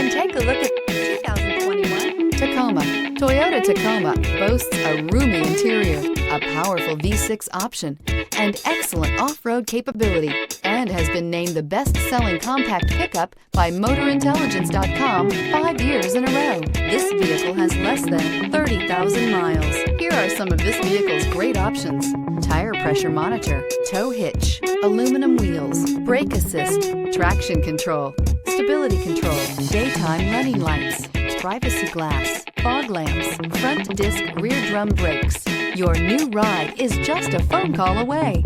and take a look at 2021 Tacoma. Toyota Tacoma boasts a roomy interior, a powerful V6 option, and excellent off-road capability, and has been named the best-selling compact pickup by MotorIntelligence.com 5 years in a row. This vehicle has less than 30,000 miles. Here are some of this vehicle's great options: tire pressure monitor, tow hitch, aluminum wheels, brake assist, traction control, stability control, daytime running lights, privacy glass, fog lamps, front disc rear drum brakes. Your new ride is just a phone call away.